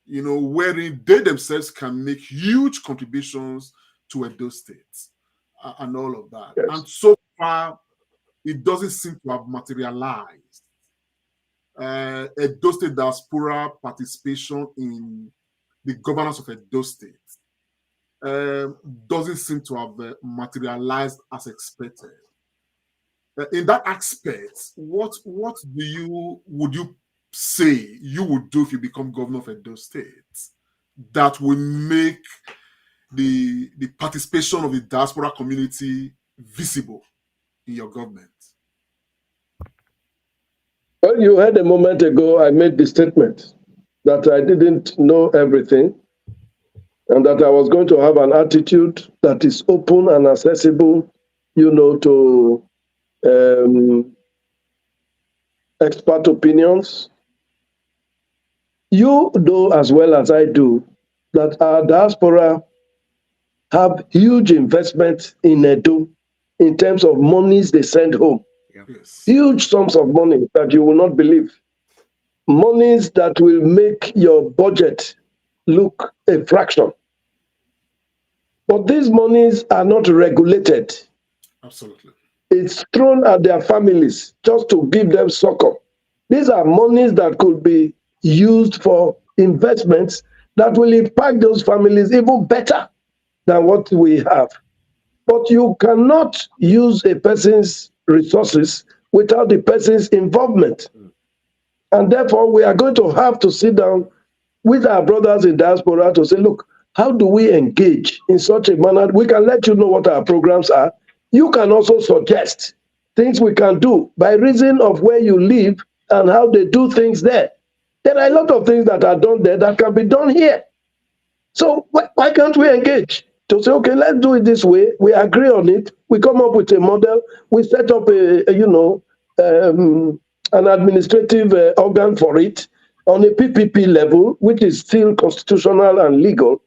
wherein they themselves can make huge contributions to Edo State and all of that. Yes. And so far, it doesn't seem to have materialized. Edo State diaspora participation in the governance of Edo State doesn't seem to have materialized as expected. In that aspect, what would you say you would do if you become governor of Edo State that will make the participation of the diaspora community visible in your government? Well, you heard a moment ago, I made the statement that I didn't know everything and that I was going to have an attitude that is open and accessible, to expert opinions. You know as well as I do that our diaspora have huge investment in Edo in terms of monies they send home. Yes. Huge sums of money that you will not believe. Monies that will make your budget look a fraction. But these monies are not regulated. Absolutely. It's thrown at their families just to give them succor. These are monies that could be used for investments that will impact those families even better than what we have. But you cannot use a person's resources without the person's involvement. And therefore, we are going to have to sit down with our brothers in diaspora to say, look, how do we engage in such a manner? We can let you know what our programs are. You can also suggest things we can do by reason of where you live and how they do things there. There are a lot of things that are done there that can be done here. So why can't we engage? To say, okay, let's do it this way. We agree on it. We come up with a model. We set up an administrative organ for it on a PPP level, which is still constitutional and legal,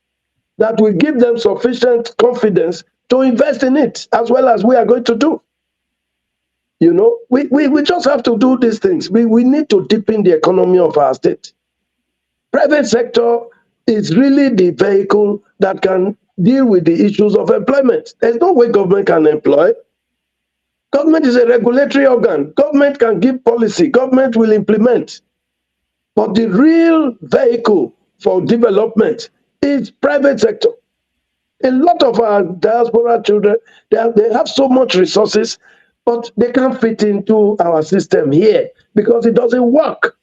that will give them sufficient confidence to invest in it, as well as we are going to do. We just have to do these things. We need to deepen the economy of our state. Private sector is really the vehicle that can deal with the issues of employment. There's no way government can employ. Government is a regulatory organ. Government can give policy. Government will implement. But the real vehicle for development is private sector. A lot of our diaspora children, they have so much resources, but they can't fit into our system here because it doesn't work.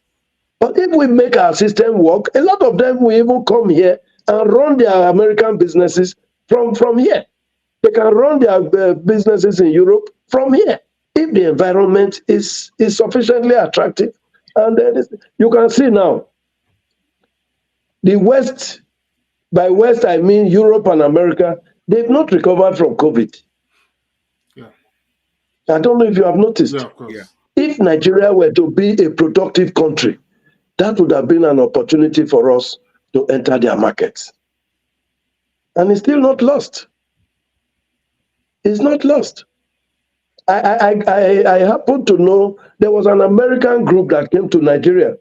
But if we make our system work, a lot of them will even come here and run their American businesses from here. They can run their businesses in Europe from here. if the environment is sufficiently attractive. And you can see now, the West, by West I mean Europe and America, they've not recovered from COVID. Yeah. I don't know if you have noticed. Yeah, of course. Yeah. If Nigeria were to be a productive country, that would have been an opportunity for us to enter their markets. And it's still not lost. It's not lost. I happen to know there was an American group that came to Nigeria.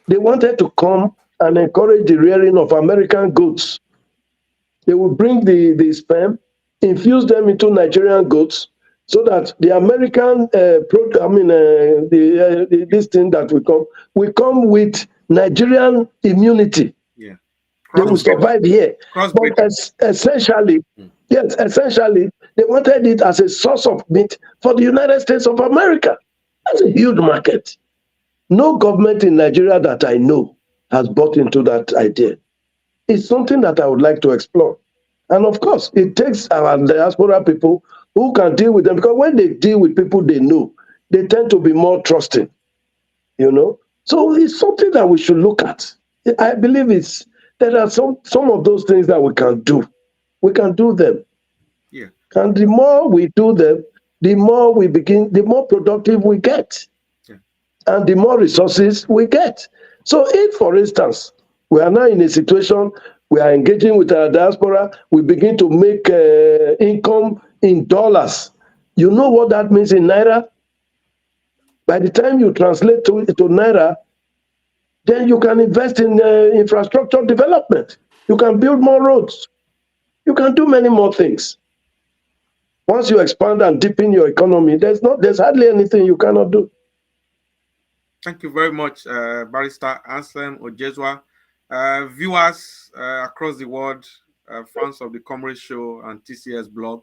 They wanted to come and encourage the rearing of American goats. They would bring the sperm, infuse them into Nigerian goats, so that the American this thing that will come with Nigerian immunity. Yeah. They will survive here. But essentially, yes, essentially, they wanted it as a source of meat for the United States of America. That's a huge market. No government in Nigeria that I know has bought into that idea. It's something that I would like to explore. And of course, it takes our diaspora people who can deal with them, because when they deal with people they know, they tend to be more trusting, you know. So it's something that we should look at. I believe there are some of those things that we can do. We can do them. Yeah. And the more we do them, the more productive we get. Yeah. And the more resources we get. So if, for instance, we are now in a situation, we are engaging with our diaspora, we begin to make income in dollars. You know what that means in Naira? By the time you translate to Naira, then you can invest in infrastructure development. You can build more roads. You can do many more things. Once you expand and deepen your economy, there's hardly anything you cannot do. Thank you very much, Barrister Anselm Ojezua. Viewers across the world, fans of the Comrade Show and TCS blog,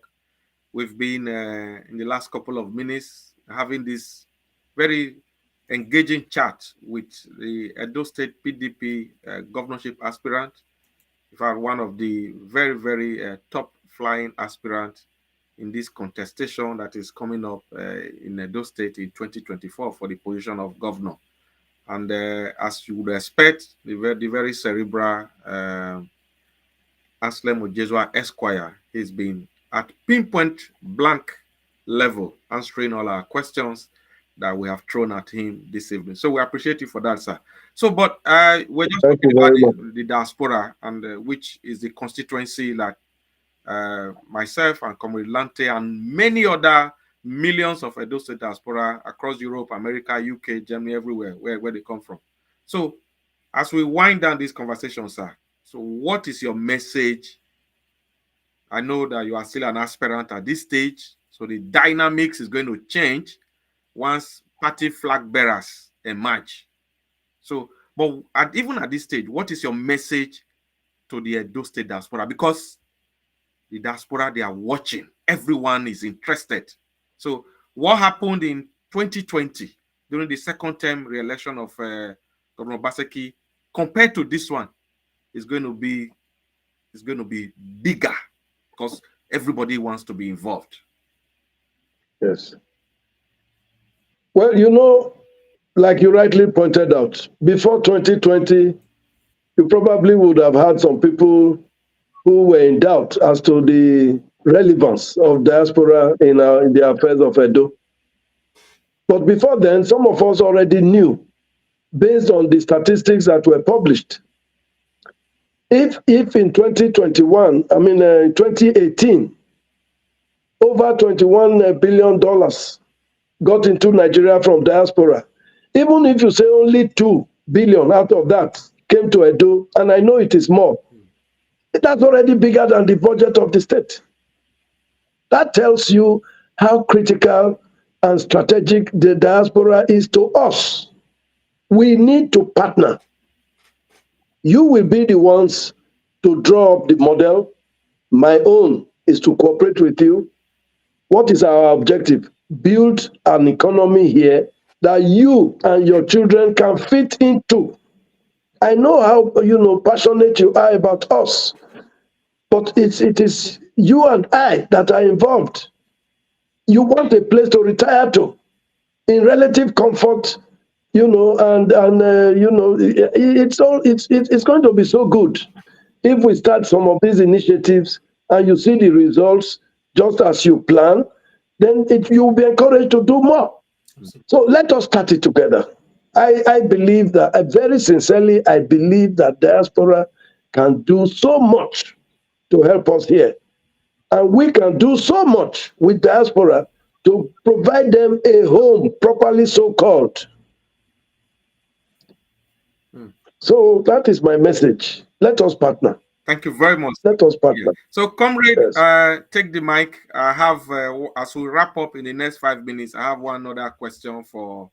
we've been in the last couple of minutes having this very engaging chat with the Edo State PDP governorship aspirant. In fact, one of the very, very top flying aspirants in this contestation that is coming up in Edo State in 2024 for the position of governor. And as you would expect, the very cerebral Anselm Ojezua Esquire, he's been at pinpoint blank level answering all our questions that we have thrown at him this evening. So we appreciate you for that, sir. So, but we're just talking about the diaspora, and which is the constituency that myself and Comrade Lante and many other millions of Edo State diaspora across Europe, America, UK, Germany, everywhere, where they come from. So as we wind down this conversation, sir, so what is your message? I know that you are still an aspirant at this stage, so the dynamics is going to change once party flag bearers emerge. So, but even at this stage, what is your message to the Edo State diaspora? Because the diaspora, they are watching. Everyone is interested. So what happened in 2020 during the second term re-election of Governor Obaseki compared to this one is going to be bigger because everybody wants to be involved. Yes. Well, you know, like you rightly pointed out, before 2020, you probably would have had some people who were in doubt as to the relevance of diaspora in the affairs of Edo. But before then, some of us already knew, based on the statistics that were published, if in 2021, 2018, over $21 billion got into Nigeria from diaspora, even if you say only 2 billion out of that came to Edo, and I know it is more, that's already bigger than the budget of the state. That tells you how critical and strategic the diaspora is to us. We need to partner. You will be the ones to draw up the model. My own is to cooperate with you. What is our objective? Build an economy here that you and your children can fit into. I know how passionate you are about us, but it is you and I that are involved. you want a place to retire to in relative comfort, you know, and you know, it's going to be so good if we start some of these initiatives and you see the results just as you plan, then you'll be encouraged to do more. So let us start it together. I believe that, very sincerely, I believe that diaspora can do so much to help us here. And we can do so much with diaspora to provide them a home, properly so called. So that is my message. Let us partner. Thank you very much. Let us partner. Yeah. So, comrade, Yes. take the mic. I have, as we wrap up in the next 5 minutes, I have one other question for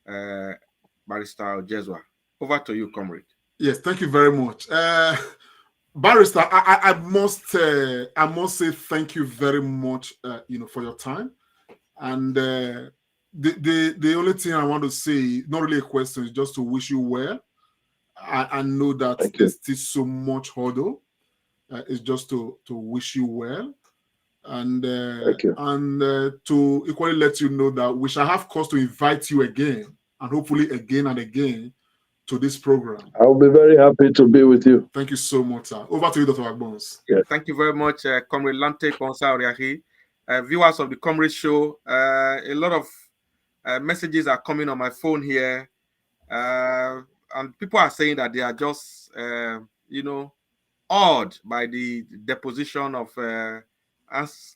Barrister Ojezua. Over to you, comrade. Yes, thank you very much. Barrister, I must say thank you very much, you know, for your time. And the only thing I want to say, not really a question, is just to wish you well. I know that there's still so much hurdle. It's just to wish you well, and to equally let you know that we shall have cause to invite you again, and hopefully again and again, to this program. I'll be very happy to be with you. Thank you so much, sir. Over to you, Dr. Agbons. Yes. Thank you very much, Comrade Lante Ponsa Oriahi. Viewers of the Comrade Show, a lot of messages are coming on my phone here, and people are saying that they are just, you know, awed by the deposition of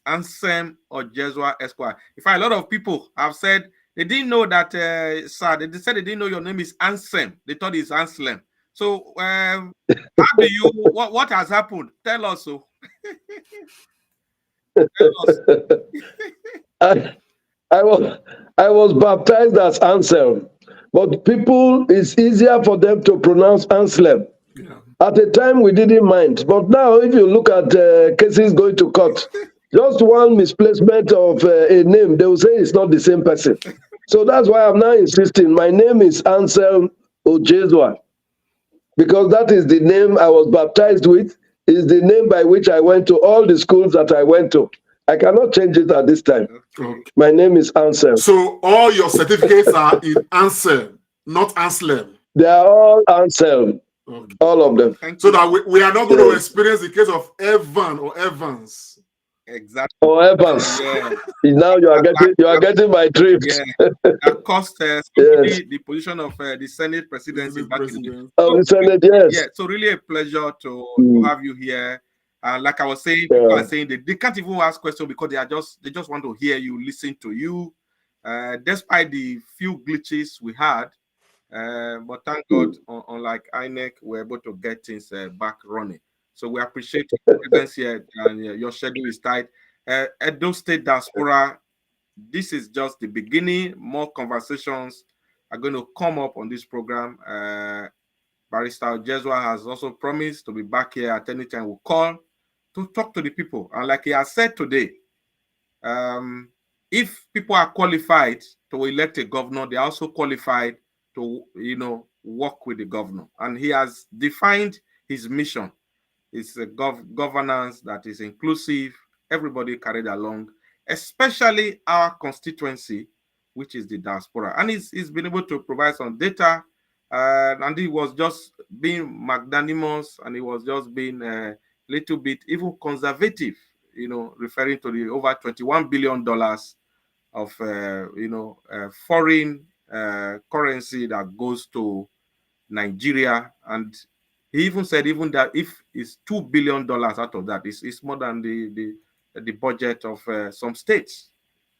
Anselm Ojezua Esquire. In fact, a lot of people have said they didn't know that, sir, they said they didn't know your name is Anselm. They thought it's Anselm. So, how do you, what has happened? Tell us so. Tell us. I was baptized as Anselm, but people, it's easier for them to pronounce Anselm. Yeah. At the time, we didn't mind, but now, if you look at cases going to court, just one misplacement of a name, they will say it's not the same person. So that's why I'm now insisting. My name is Anselm Ojezua, because that is the name I was baptized with, is the name by which I went to all the schools that I went to. I cannot change it at this time. Okay. My name is Anselm. So all your certificates are in Anselm, not Anselm. They are all Anselm. Okay. All of them. So that we are not going to experience the case of Evan or Evans. Exactly. Or Evans. Yeah. Now you are getting my drift. Yeah. That cost somebody the position of the Senate presidency back in the Senate, yes. Yeah. So really a pleasure to have you here. Like I was saying, people are saying they can't even ask questions because they just want to hear you, listen to you. Despite the few glitches we had, but thank God, unlike INEC, we're able to get things back running. So we appreciate your presence here, and your schedule is tight. Edo State Diaspora, this is just the beginning. More conversations are going to come up on this program. Barrister Ojezua has also promised to be back here at any time we'll call to talk to the people. And like he has said today, if people are qualified to elect a governor, they are also qualified to, you know, work with the governor. And he has defined his mission. It's a governance that is inclusive, everybody carried along, especially our constituency, which is the diaspora. And he's been able to provide some data, and he was just being magnanimous, and he was just being a little bit even conservative, you know, referring to the over $21 billion of, you know, foreign currency that goes to Nigeria. And he even said even that if it's $2 billion out of that, it's more than the budget of some states.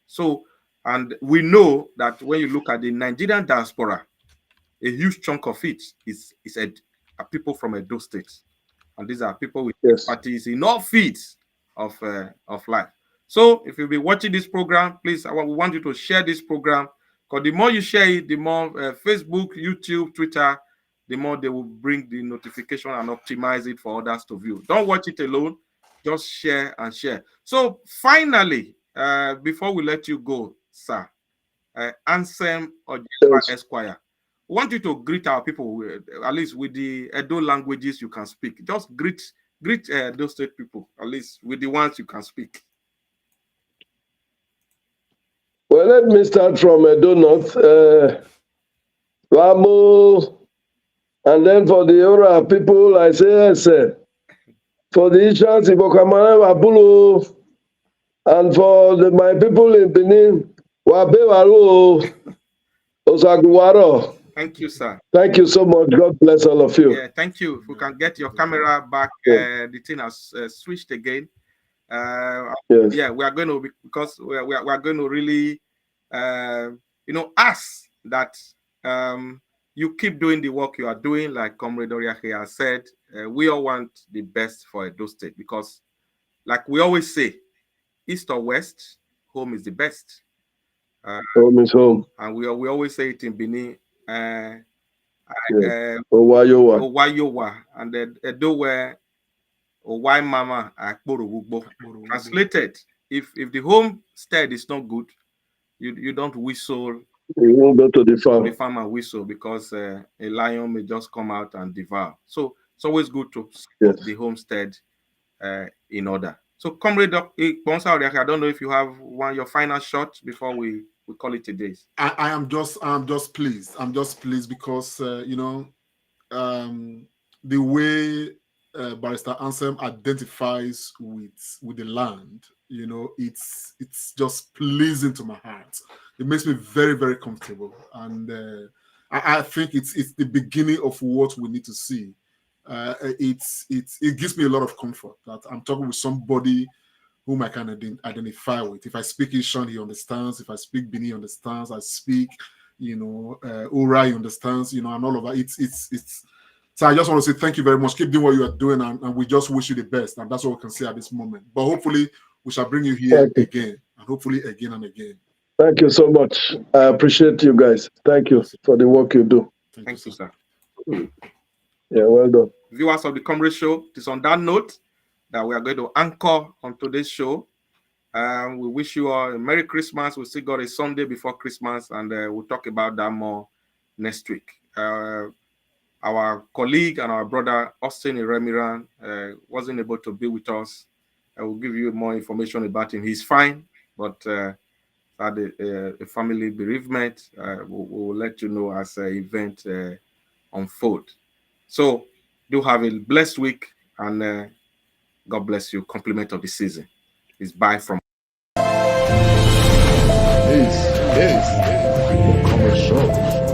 So, and we know that when you look at the Nigerian diaspora, a huge chunk of it is people from Edo State, and these are people with expertise in all fields of life. So, if you'll be watching this program, please, we want you to share this program, because the more you share it, the more Facebook, YouTube, Twitter, the more they will bring the notification and optimize it for others to view. Don't watch it alone. Just share and share. So finally, before we let you go, sir, Anselm Ojezua Esquire, we want you to greet our people, at least with the Edo languages you can speak. Just greet those state people, at least with the ones you can speak. Well, let me start from Edo North. Wamo, and then for the Ora people, I say yes. For the Ishans, Ibokamana, Wabulo, and for my people in Benin, Wabewaru, Osaguwaro. Thank you, sir. Thank you so much. God bless all of you. Yeah, thank you. If we can get your camera back, the thing has switched again. Yes. Yeah, we are going to, because we are going to really, ask that you keep doing the work you are doing, like Comrade Oriahe has said. We all want the best for Edo State, because, like we always say, east or west, home is the best. Home is home. And we always say it in Benin. Owayowa. And Edo where Owai Mama translated. If the homestead is not good, you don't whistle. You won't go to the farm. The farm and whistle, because a lion may just come out and devour. So it's always good to put the homestead in order. So, Comrade Bonsa, I don't know if you have your final shot before we call it a day. I'm just pleased. I'm just pleased because the way Barrister Anselm identifies with the land, it's just pleasing to my heart. It makes me very, very comfortable, and I think it's the beginning of what we need to see. It gives me a lot of comfort that I'm talking with somebody whom I can identify with. If I speak Ishan, he understands. If I speak Bini, he understands. I speak, Ura, he understands. And all of that. It's. So I just want to say thank you very much. Keep doing what you are doing, and we just wish you the best. And that's what we can say at this moment. But hopefully, we shall bring you here again, and hopefully again and again. Thank you so much. I appreciate you guys. Thank you for the work you do. Thank you, sir. Yeah, well done. Viewers of the Comrade Show, it is on that note that we are going to anchor on today's show. We wish you all a Merry Christmas. We still got a Sunday before Christmas, and we'll talk about that more next week. Our colleague and our brother, Austin Iremiran, wasn't able to be with us. I will give you more information about him. He's fine, but had a family bereavement. We'll let you know as the event unfolds. So do have a blessed week, and God bless you. Compliment of the season. It's bye from. Peace. Commercial.